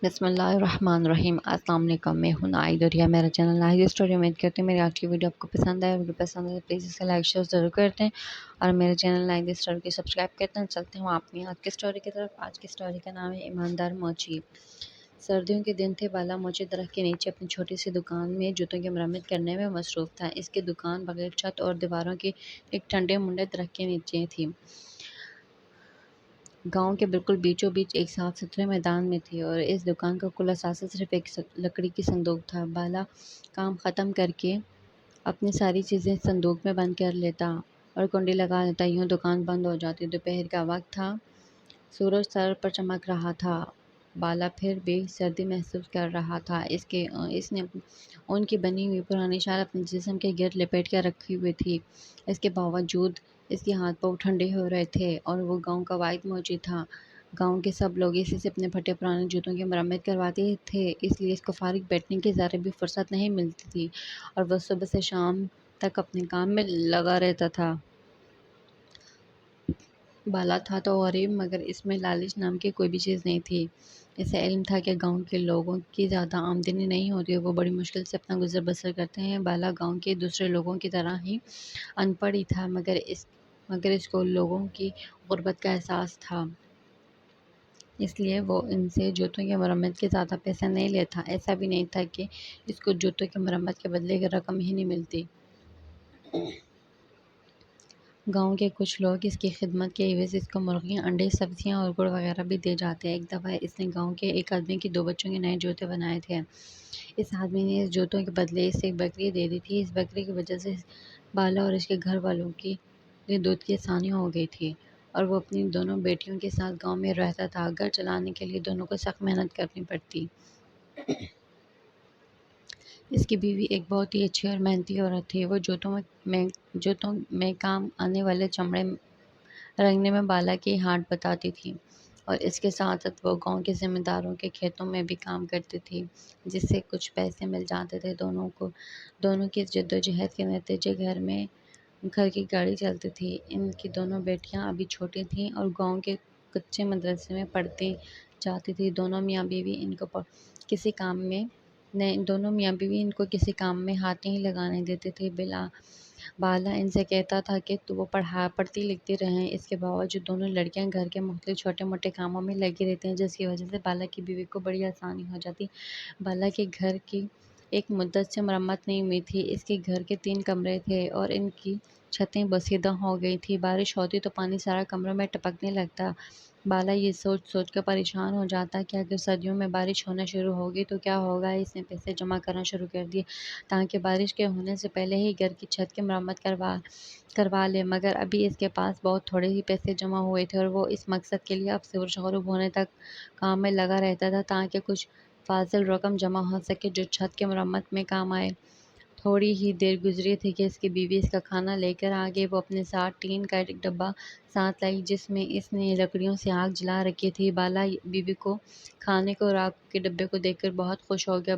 بسم اللہ الرحمن الرحیم۔ السلام علیکم، میں ہوں نائد اور یہ میرا چینل نائد اسٹوری۔ امید کرتے ہیں میری آج کی ویڈیو آپ کو پسند آئے۔ ویڈیو پسند آئے پلیز اسے لائک شیئر ضرور کرتے ہیں اور میرے چینل نائد اسٹوری کو سبسکرائب کرتے ہیں۔ چلتے ہیں اپنی آج کی اسٹوری کی طرف۔ آج کی اسٹوری کا نام ہے ایماندار موچی۔ سردیوں کے دن تھے۔ بالا موچی درخت کے نیچے اپنی چھوٹی سی دکان میں جوتوں کی مرمت کرنے میں مصروف تھا۔ اس کی دکان بغیر چھت اور دیواروں کی ایک ٹھنڈے منڈے درخت کے نیچے تھی۔ گاؤں کے بالکل بیچوں بیچ ایک صاف ستھرے میدان میں تھی اور اس دکان کا کل اثاثہ صرف ایک لکڑی کی صندوق تھا۔ بالا کام ختم کر کے اپنی ساری چیزیں صندوق میں بند کر لیتا اور کنڈی لگا لیتا، یوں دکان بند ہو جاتی۔ دوپہر کا وقت تھا، سورج سر پر چمک رہا تھا۔ بالا پھر بھی سردی محسوس کر رہا تھا۔ اس نے اون کی بنی ہوئی پرانی شال اپنے جسم کے گرد لپیٹ کر رکھی ہوئی تھی۔ اس کے باوجود اس کے ہاتھ پاؤں ٹھنڈے ہو رہے تھے اور وہ گاؤں کا واحد موچی تھا۔ گاؤں کے سب لوگ اسی سے اپنے پھٹے پرانے جوتوں کی مرمت کرواتے تھے، اس لیے اس کو فارغ بیٹھنے کی ذرا بھی فرصت نہیں ملتی تھی اور وہ صبح سے شام تک اپنے کام میں لگا رہتا تھا۔ بالا تھا تو غریب، مگر اس میں لالچ نام کی کوئی بھی چیز نہیں تھی۔ اسے علم تھا کہ گاؤں کے لوگوں کی زیادہ آمدنی نہیں ہوتی، وہ بڑی مشکل سے اپنا گزر بسر کرتے ہیں۔ بالا گاؤں کے دوسرے لوگوں کی طرح ہی ان پڑھ ہی تھا، مگر اس کو لوگوں کی غربت کا احساس تھا، اس لیے وہ ان سے جوتوں کی مرمت کے زیادہ پیسے نہیں لیتا۔ ایسا بھی نہیں تھا کہ اس کو جوتوں کی مرمت کے بدلے کی رقم ہی نہیں ملتی۔ گاؤں کے کچھ لوگ اس کی خدمت کے عوض اس کو مرغیاں، انڈے، سبزیاں اور گڑ وغیرہ بھی دے جاتے۔ ایک دفعہ اس نے گاؤں کے ایک آدمی کی 2 بچوں کے نئے جوتے بنائے تھے۔ اس آدمی نے اس جوتوں کے بدلے اسے ایک بکری دے دی تھی۔ اس بکری کی وجہ سے بالا اور اس کے گھر والوں کے لیے دودھ کی آسانی ہو گئی تھی اور وہ اپنی دونوں بیٹیوں کے ساتھ گاؤں میں رہتا تھا۔ گھر چلانے کے لیے دونوں کو سخت محنت کرنی پڑتی۔ اس کی بیوی ایک بہت ہی اچھی اور محنتی عورت تھی۔ وہ جوتوں میں کام آنے والے چمڑے رنگنے میں بالا کی ہاتھ بتاتی تھی اور اس کے ساتھ ساتھ وہ گاؤں کے ذمہ داروں کے کھیتوں میں بھی کام کرتی تھی، جس سے کچھ پیسے مل جاتے تھے۔ دونوں کی جدوجہد کے نتیجے گھر کی گاڑی چلتی تھی۔ ان کی دونوں بیٹیاں ابھی چھوٹی تھیں اور گاؤں کے کچے مدرسے میں پڑھتی جاتی تھیں۔ دونوں میاں بیوی ان کو کسی کام میں ہاتھ نہیں لگانے دیتے تھے۔ بالا ان سے کہتا تھا کہ وہ پڑھتی لکھتی رہیں۔ اس کے باوجود دونوں لڑکیاں گھر کے مختلف چھوٹے موٹے کاموں میں لگی رہتی ہیں، جس کی وجہ سے بالا کی بیوی کو بڑی آسانی ہو جاتی۔ بالا کے گھر کی ایک مدت سے مرمت نہیں ہوئی تھی۔ اس کے گھر کے 3 کمرے تھے اور ان کی چھتیں بوسیدہ ہو گئی تھی۔ بارش ہوتی تو پانی سارا کمروں میں ٹپکنے لگتا۔ بالا یہ سوچ کر پریشان ہو جاتا کہ اگر سردیوں میں بارش ہونا شروع ہوگی تو کیا ہوگا۔ اس نے پیسے جمع کرنا شروع کر دیے تاکہ بارش کے ہونے سے پہلے ہی گھر کی چھت کی مرمت کروا لے، مگر ابھی اس کے پاس بہت تھوڑے ہی پیسے جمع ہوئے تھے اور وہ اس مقصد کے لیے اب سورج غروب ہونے تک کام میں لگا رہتا تھا تاکہ کچھ فاضل رقم جمع ہو سکے جو چھت کی مرمت میں کام آئے۔ تھوڑی ہی دیر گزری تھی کہ اس کی بیوی اس کا کھانا لے کر آ گئی۔ وہ اپنے ساتھ ٹین کا ایک ڈبہ ساتھ لائی جس میں اس نے لکڑیوں سے آگ جلا رکھی تھی۔ بالا بیوی کو کھانے کو اور آگ کے ڈبے کو دیکھ کر بہت خوش ہو گیا۔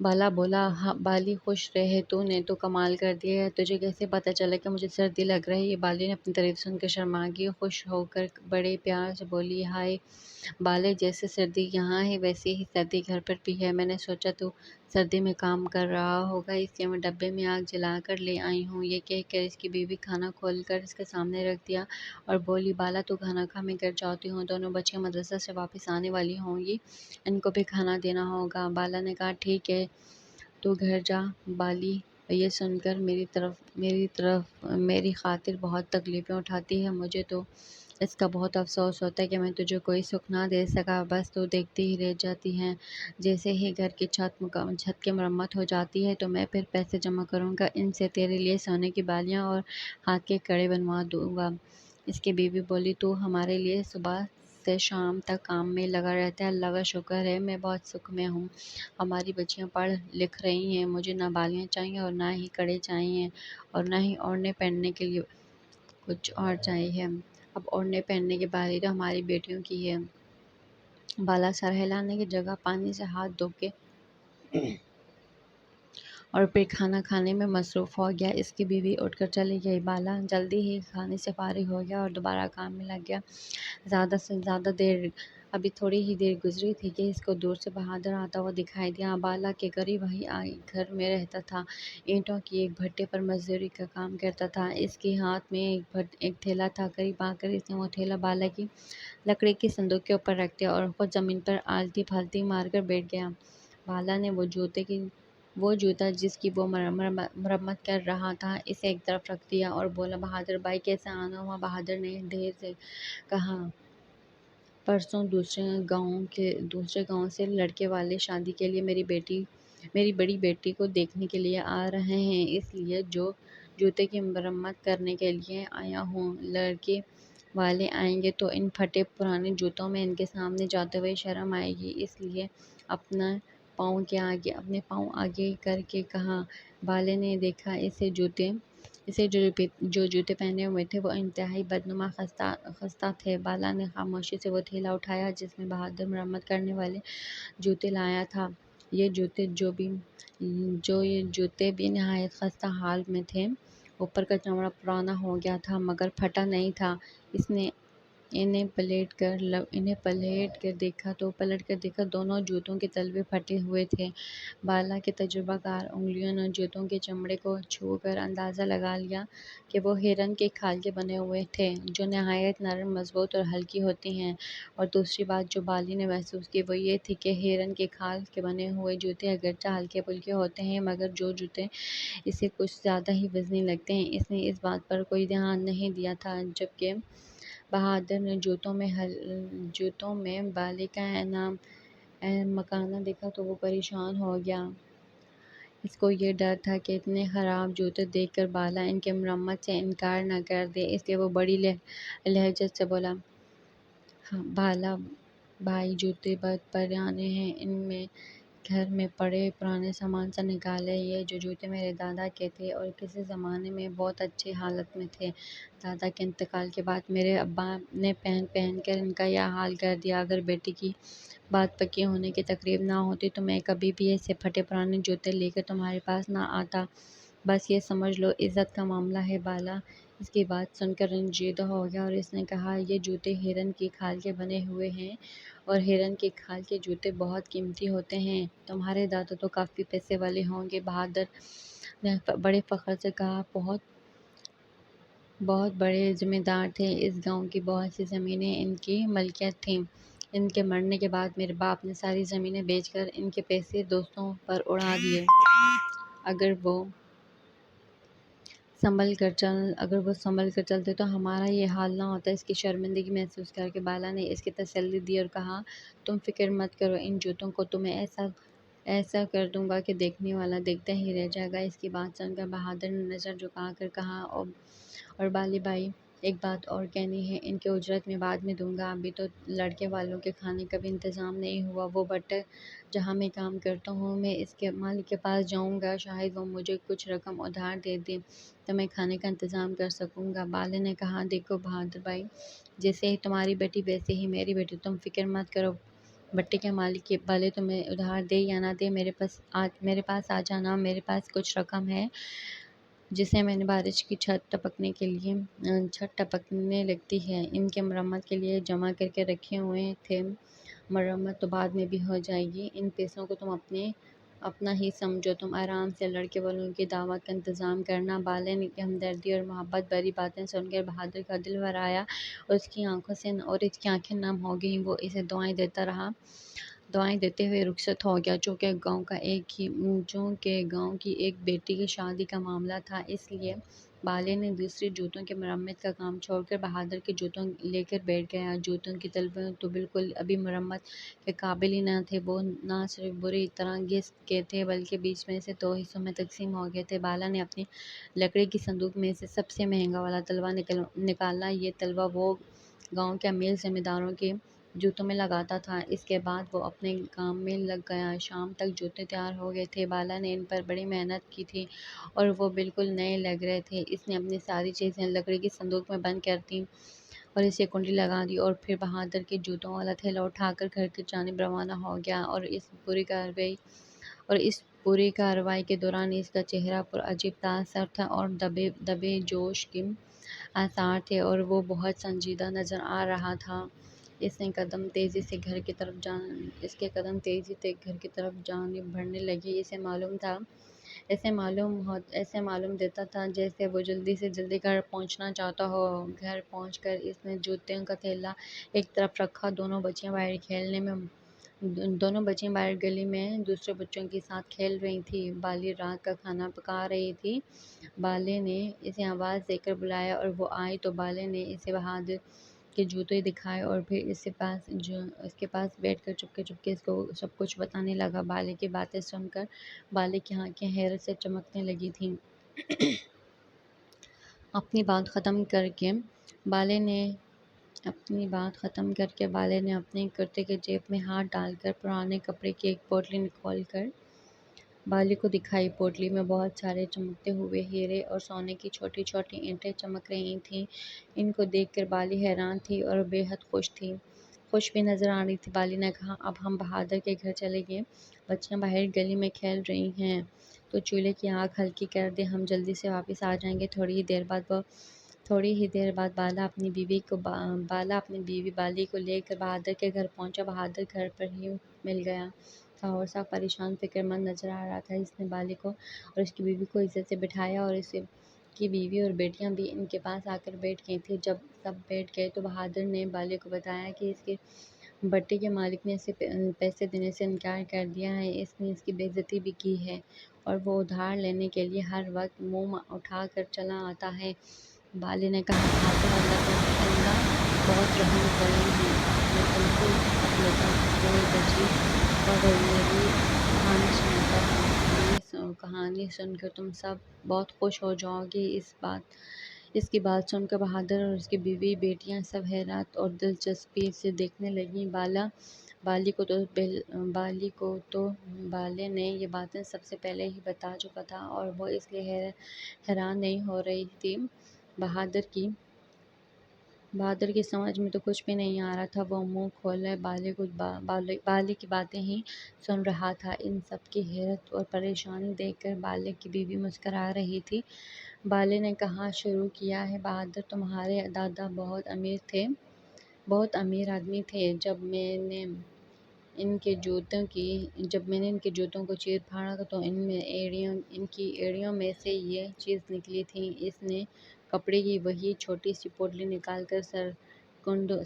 بالا بولا، بالی خوش رہے، تو نے تو کمال کر دیا ہے، تجھے کیسے پتہ چلا کہ مجھے سردی لگ رہی ہے؟ بالی نے اپنی تعریف سن کر شرما گئی، خوش ہو کر بڑے پیار سے بولی، ہائے بالے، جیسے سردی یہاں ہے ویسے ہی سردی گھر پر بھی ہے۔ میں نے سوچا تو سردی میں کام کر رہا ہوگا، اس لیے میں ڈبے میں آگ جلا کر لے آئی ہوں۔ یہ کہہ کر اس کی بیوی کھانا کھول کر اس کے سامنے رکھ دیا اور بولی، بالا تو کھانا کھا، میں گھر جاتی ہوں، دونوں بچیاں مدرسہ سے واپس آنے والی ہوں گی، ان کو بھی کھانا دینا ہوگا۔ بالا نے کہا، ٹھیک ہے تو گھر جا۔ بالی یہ سن کر میری خاطر بہت تکلیفیں اٹھاتی ہے، مجھے تو اس کا بہت افسوس ہوتا ہے کہ میں تجھے کوئی سکھ نہ دے سکا، بس تو دیکھتی ہی رہ جاتی ہے۔ جیسے ہی گھر کی چھت کی مرمت ہو جاتی ہے تو میں پھر پیسے جمع کروں گا، ان سے تیرے لیے سونے کی بالیاں اور ہاتھ کے کڑے بنوا دوں گا۔ اس کی بیوی بولی، تو ہمارے لیے صبح سے شام تک کام میں لگا رہتا ہے، اللہ کا شکر ہے، میں بہت سکھ میں ہوں۔ ہماری بچیاں پڑھ لکھ رہی ہیں، مجھے نہ بالیاں چاہیے اور نہ ہی کڑے چاہیے اور نہ ہی اوڑھنے پہننے کے لیے کچھ اور چاہیے۔ اب اوڑھنے پہننے کی باری تو ہماری بیٹیوں کی ہے۔ بالا سر ہلانے کی جگہ پانی سے ہاتھ دھو کے اور پھر کھانا کھانے میں مصروف ہو گیا۔ اس کی بیوی اٹھ کر چلی گئی۔ بالا جلدی ہی کھانے سے فارغ ہو گیا اور دوبارہ کام میں لگ گیا۔ زیادہ سے زیادہ دیر ابھی تھوڑی ہی دیر گزری تھی کہ اس کو دور سے بہادر آتا ہوا دکھائی دیا۔ بالا کے قریب ہی گھر میں رہتا تھا، اینٹوں کی ایک بھٹے پر مزدوری کا کام کرتا تھا۔ اس کے ہاتھ میں ایک تھیلا تھا۔ قریب آ کر اس نے وہ تھیلا بالا کی لکڑی کے صندوق کے اوپر رکھ دیا اور خود زمین پر آلتی پھالتی مار کر بیٹھ گیا۔ بالا نے وہ جوتا جس کی وہ مرمت کر رہا تھا اسے ایک طرف رکھ دیا اور بولا، بہادر بھائی کیسے آنا ہوا؟ بہادر نے دھیر سے کہا، پرسوں دوسرے گاؤں سے لڑکے والے شادی کے لیے میری بڑی بیٹی کو دیکھنے کے لیے آ رہے ہیں، اس لیے جوتے کی مرمت کرنے کے لیے آیا ہوں۔ لڑکے والے آئیں گے تو ان پھٹے پرانے جوتوں میں ان کے سامنے جاتے ہوئے شرم آئے گی، اس لیے اپنے پاؤں آگے کر کے کہا۔ بالے نے دیکھا اسے جو جوتے پہنے ہوئے تھے وہ انتہائی بدنما خستہ تھے۔ بالا نے خاموشی سے وہ تھیلا اٹھایا جس میں بہادر مرمت کرنے والے جوتے لایا تھا۔ یہ جوتے بھی نہایت خستہ حال میں تھے۔ اوپر کا چمڑا پرانا ہو گیا تھا مگر پھٹا نہیں تھا۔ اس نے انہیں پلٹ کر دیکھا، دونوں جوتوں کے تلوے پھٹے ہوئے تھے۔ بالا کے تجربہ کار انگلیوں نے جوتوں کے چمڑے کو چھو کر اندازہ لگا لیا کہ وہ ہرن کے کھال کے بنے ہوئے تھے، جو نہایت نرم، مضبوط اور ہلکی ہوتی ہیں۔ اور دوسری بات جو بالی نے محسوس کی وہ یہ تھی کہ ہرن کے کھال کے بنے ہوئے جوتے اگرچہ ہلکے پھلکے ہوتے ہیں مگر جو جوتے اسے کچھ زیادہ ہی وزنی لگتے ہیں۔ اس نے اس بات پر کوئی دھیان نہیں دیا تھا۔ جبکہ بہادر نے جوتوں میں بالی کا مکانہ دیکھا تو وہ پریشان ہو گیا۔ اس کو یہ ڈر تھا کہ اتنے خراب جوتے دیکھ کر بالا ان کی مرمت سے انکار نہ کر دے، اس لیے وہ بڑی لہجت سے بولا، بالا بھائی جوتے بہت پرانے ہیں، ان میں گھر میں پڑے پرانے سامان سے نکالے۔ یہ جوتے میرے دادا کے تھے اور کسی زمانے میں بہت اچھی حالت میں تھے۔ دادا کے انتقال کے بعد میرے ابا نے پہن کر ان کا یہ حال کر دیا۔ اگر بیٹی کی بات پکی ہونے کی تقریب نہ ہوتی تو میں کبھی بھی ایسے پھٹے پرانے جوتے لے کر تمہارے پاس نہ آتا۔ بس یہ سمجھ لو عزت کا معاملہ ہے۔ بالا اس کی بات سن کر رنجیدہ ہو گیا اور اس نے کہا، یہ جوتے ہرن کی کھال کے بنے ہوئے ہیں اور ہرن کی کھال کے جوتے بہت قیمتی ہوتے ہیں۔ تمہارے دادا تو کافی پیسے والے ہوں گے۔ بہادر نے بڑے فخر سے کہا، بہت بڑے ذمہ دار تھے۔ اس گاؤں کی بہت سی زمینیں ان کی ملکیت تھیں۔ ان کے مرنے کے بعد میرے باپ نے ساری زمینیں بیچ کر ان کے پیسے دوستوں پر اڑا دیے۔ اگر وہ سنبھل کر چلتے تو ہمارا یہ حال نہ ہوتا۔ اس کی شرمندگی محسوس کر کے بالا نے اس کی تسلی دی اور کہا، تم فکر مت کرو، ان جوتوں کو تو میں ایسا کر دوں گا کہ دیکھنے والا دیکھتا ہی رہ جائے گا۔ اس کی بات سن کر بہادر نے نظر جھکا کر کہا، اور بالی بھائی ایک بات اور کہنی ہے، ان کی اجرت میں بعد میں دوں گا، ابھی تو لڑکے والوں کے کھانے کا بھی انتظام نہیں ہوا۔ وہ بھٹا جہاں میں کام کرتا ہوں، میں اس کے مالک کے پاس جاؤں گا، شاید وہ مجھے کچھ رقم ادھار دے دے تو میں کھانے کا انتظام کر سکوں گا۔ بالا نے کہا، دیکھو بہادر بھائی، جیسے ہی تمہاری بیٹی ویسے ہی میری بیٹی، تم فکر مت کرو۔ بھٹے کے مالک کے بھلے تمہیں ادھار دے یا نہ دے، میرے پاس آ جانا، میرے پاس کچھ رقم ہے جسے میں نے بارش کی چھت ٹپکنے لگتی ہے، ان کے مرمت کے لیے جمع کر کے رکھے ہوئے تھے۔ مرمت تو بعد میں بھی ہو جائے گی، ان پیسوں کو تم اپنا ہی سمجھو، تم آرام سے لڑکے والوں کی دعوت کا انتظام کرنا۔ بالے کی ہمدردی اور محبت بھری باتیں سن کر بہادر کا دل بھر آیا اور اس کی آنکھیں نم ہو گئیں۔ وہ اسے دعائیں دیتے ہوئے رخصت ہو گیا۔ چونکہ گاؤں کی ایک بیٹی کی شادی کا معاملہ تھا، اس لیے بالے نے دوسرے جوتوں کی مرمت کا کام چھوڑ کر بہادر کے جوتوں لے کر بیٹھ گیا۔ جوتوں کے تلوے تو بالکل ابھی مرمت کے قابل ہی نہ تھے، وہ نہ صرف بری طرح گھس کے تھے بلکہ بیچ میں سے دو حصوں میں تقسیم ہو گئے تھے۔ بالا نے اپنی لکڑی کی صندوق میں سے سب سے مہنگا والا تلوا نکالا۔ یہ تلوا وہ گاؤں کے امیر ذمہ داروں کے جوتوں میں لگاتا تھا۔ اس کے بعد وہ اپنے کام میں لگ گیا۔ شام تک جوتے تیار ہو گئے تھے۔ بالا نے ان پر بڑی محنت کی تھی اور وہ بالکل نئے لگ رہے تھے۔ اس نے اپنی ساری چیزیں لکڑی کی صندوق میں بند کر دیں اور اسے کنڈی لگا دی اور پھر بہادر کے جوتوں والا تھیلا اٹھا کر گھر کی جانب روانہ ہو گیا۔ اور اس پوری کارروائی کے دوران اس کا چہرہ پر عجیب تاثر تھا اور دبے جوش کے آثار تھے اور وہ بہت سنجیدہ نظر آ رہا تھا۔ اس کے قدم تیزی سے گھر کی طرف جانب بڑھنے لگے۔ ایسے معلوم دیتا تھا جیسے وہ جلدی سے جلدی گھر پہنچنا چاہتا ہو۔ گھر پہنچ کر اس نے جوتوں کا تھیلا ایک طرف رکھا۔ دونوں بچیاں باہر گلی میں دوسرے بچوں کے ساتھ کھیل رہی تھیں۔ بالی رات کا کھانا پکا رہی تھی۔ بالے نے اسے آواز دے کر بلایا اور وہ آئی تو بالے نے اسے بہادر کے جوتے دکھائے اور پھر اس کے پاس بیٹھ کر چپکے چپکے اس کو سب کچھ بتانے لگا۔ بالے کی باتیں سن کر بالے کی آنکھیں حیرت سے چمکنے لگی تھیں۔ اپنی بات ختم کر کے بالے نے اپنے کرتے کے جیب میں ہاتھ ڈال کر پرانے کپڑے کی ایک پوٹلی نکال کر بالے کو دکھائی۔ پوٹلی میں بہت سارے چمکتے ہوئے ہیرے اور سونے کی چھوٹی چھوٹی اینٹیں چمک رہی تھیں۔ ان کو دیکھ کر بالی حیران تھی اور بے حد خوش بھی نظر آ رہی تھی۔ بالی نے کہا، اب ہم بہادر کے گھر چلیں گے۔ بچیاں باہر گلی میں کھیل رہی ہیں، تو چولہے کی آگ ہلکی کر دے، ہم جلدی سے واپس آ جائیں گے۔ تھوڑی ہی دیر بعد بالا اپنی بیوی بالی کو لے کر بہادر کے گھر پہنچا۔ بہادر گھر پر ہی مل گیا تھا اور صاف پریشان فکر مند نظر آ رہا تھا۔ اس نے بالی کو اور اس کی بیوی کو عزت سے بٹھایا اور اس کی بیوی اور بیٹیاں بھی ان کے پاس آ کر بیٹھ گئی تھیں۔ جب سب بیٹھ گئے تو بہادر نے بالی کو بتایا کہ اس کے بٹے کے مالک نے اسے پیسے دینے سے انکار کر دیا ہے۔ اس نے اس کی بے عزتی بھی کی ہے اور وہ ادھار لینے کے لیے ہر وقت منہ اٹھا کر چلا آتا ہے۔ بالی نے کہا، بہادر، اللہ بہت رحم کریم ہے۔ میں تم کو اپنے گھر کوئی بچی اور میری کہانی سناتا ہوں۔ یہ کہانی سن کر تم سب بہت خوش ہو جاؤ گے۔ اس کی بات سن کر بہادر اور اس کی بیوی بیٹیاں سب حیرت اور دلچسپی سے دیکھنے لگیں۔ بالی کو تو بالے نے یہ باتیں سب سے پہلے ہی بتا چکا تھا اور وہ اس لیے حیران نہیں ہو رہی تھی۔ بہادر کی سمجھ میں تو کچھ بھی نہیں آ رہا تھا۔ وہ منہ کھولے بالی کی باتیں ہی سن رہا تھا۔ ان سب کی حیرت اور پریشانی دیکھ کر بالے کی بیوی مسکرا رہی تھی۔ بالے نے کہا، شروع کیا ہے، بہادر، تمہارے دادا بہت امیر آدمی تھے۔ جب میں نے ان کے جوتوں کو چیر پھاڑا تو ان کی ایڑیوں میں سے یہ چیز نکلی تھی۔ اس نے کپڑے کی وہی چھوٹی سی پوٹلی نکال کر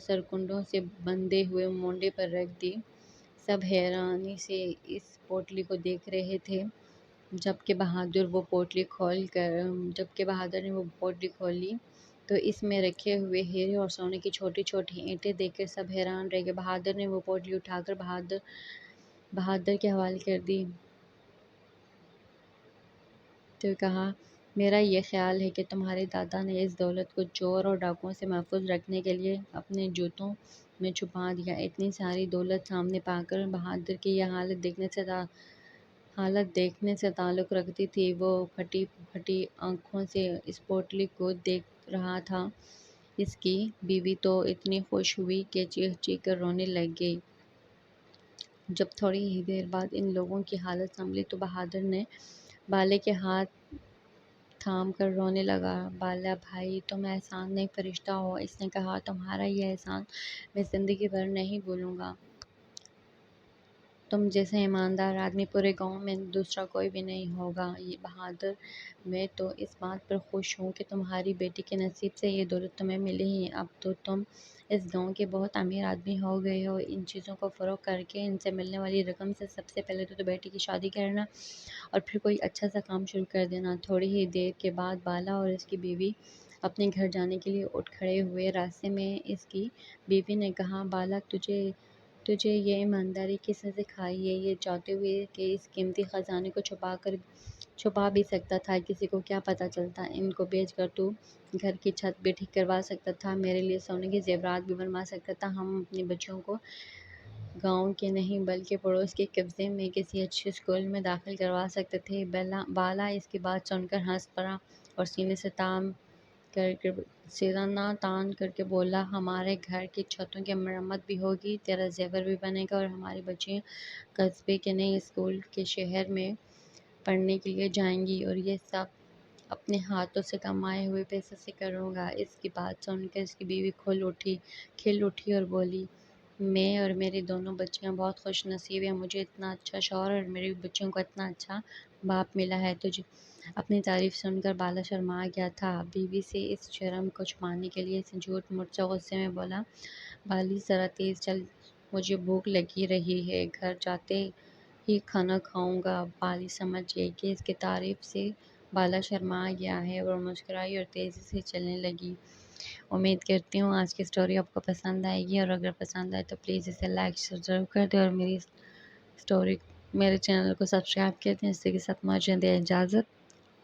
سرکنڈوں سے بندھے ہوئے مونڈے پر رکھ دی۔ سب حیرانی سے اس پوٹلی کو دیکھ رہے تھے۔ جب کہ بہادر نے وہ پوٹلی کھولی تو اس میں رکھے ہوئے ہیرے اور سونے کی چھوٹی چھوٹی اینٹیں دیکھ کر سب حیران رہ گئے۔ بہادر نے وہ پوٹلی اٹھا کر بہادر کے حوالے کر دی تو کہا، میرا یہ خیال ہے کہ تمہارے دادا نے اس دولت کو چور اور ڈاکوؤں سے محفوظ رکھنے کے لیے اپنے جوتوں میں چھپا دیا۔ اتنی ساری دولت سامنے پا کر بہادر کی یہ حالت دیکھنے سے تعلق رکھتی تھی۔ وہ پھٹی پھٹی آنکھوں سے اس پوٹلی کو دیکھ رہا تھا۔ اس کی بیوی تو اتنی خوش ہوئی کہ چیخ چیخ کر رونے لگ گئی۔ جب تھوڑی ہی دیر بعد ان لوگوں کی حالت سنبھلی تو بہادر نے بالے کے ہاتھ تھام کر رونے لگا۔ بالا بھائی، تم احسان نیک فرشتہ ہو۔ اس نے کہا، تمہارا یہ احسان میں زندگی بھر نہیں بھولوں گا۔ تم جیسا ایماندار آدمی پورے گاؤں میں دوسرا کوئی بھی نہیں ہوگا۔ بہادر، میں تو اس بات پر خوش ہوں کہ تمہاری بیٹی کے نصیب سے یہ دولت تمہیں ملی ہے۔ اب تو تم اس گاؤں کے بہت امیر آدمی ہو گئے ہو۔ ان چیزوں کو فروخت کر کے ان سے ملنے والی رقم سے سب سے پہلے تو بیٹی کی شادی کرنا اور پھر کوئی اچھا سا کام شروع کر دینا۔ تھوڑی ہی دیر کے بعد بالا اور اس کی بیوی اپنے گھر جانے کے لیے اٹھ کھڑے ہوئے۔ راستے میں اس کی بیوی نے کہا، بالا، تجھے یہ ایمانداری کس نے سکھائی ہے؟ یہ چاہتے ہوئے کہ اس قیمتی خزانے کو چھپا بھی سکتا تھا، کسی کو کیا پتہ چلتا۔ ان کو بیچ کر تو گھر کی چھت بھی ٹھیک کروا سکتا تھا، میرے لیے سونے کے زیورات بھی بنوا سکتا تھا، ہم اپنی بچیوں کو گاؤں کے نہیں بلکہ پڑوس کے قصبے میں کسی اچھے اسکول میں داخل کروا سکتے تھے۔ بالا اس کی بات سن کر ہنس پڑا اور سینے تان کر کے بولا، ہمارے گھر کی چھتوں کی مرمت بھی ہوگی، تیرا زیور بھی بنے گا اور ہماری بچیاں قصبے کے نئے اسکول کے شہر میں پڑھنے کے لیے جائیں گی، اور یہ سب اپنے ہاتھوں سے کمائے ہوئے پیسے سے کروں گا۔ اس کی بات سن کر اس کی بیوی کھل اٹھی اور بولی، میں اور میری دونوں بچیاں بہت خوش نصیب ہیں، مجھے اتنا اچھا شوہر اور میری بچیوں کو اتنا اچھا باپ ملا ہے۔ اپنی تعریف سن کر بالا شرما گیا تھا۔ بیوی سے اس شرم کو چھپانے کے لیے اس نے جھوٹ موٹ سے غصے میں بولا، بالی ذرا تیز چل، مجھے بھوک لگی رہی ہے، گھر جاتے ہی کھانا کھاؤں گا۔ بالی سمجھ گئی کہ اس کی تعریف سے بالا شرما گیا ہے، اور مسکرائی اور تیزی سے چلنے لگی۔ امید کرتی ہوں آج کی اسٹوری آپ کو پسند آئے گی، اور اگر پسند آئے تو پلیز اسے لائک ضرور کر دیں، اور اسٹوری میرے چینل کو سبسکرائب کر دیں۔ اسی کے ساتھ مجھے دیں اجازت۔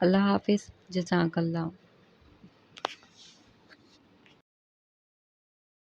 اللہ حافظ، جزاک اللہ۔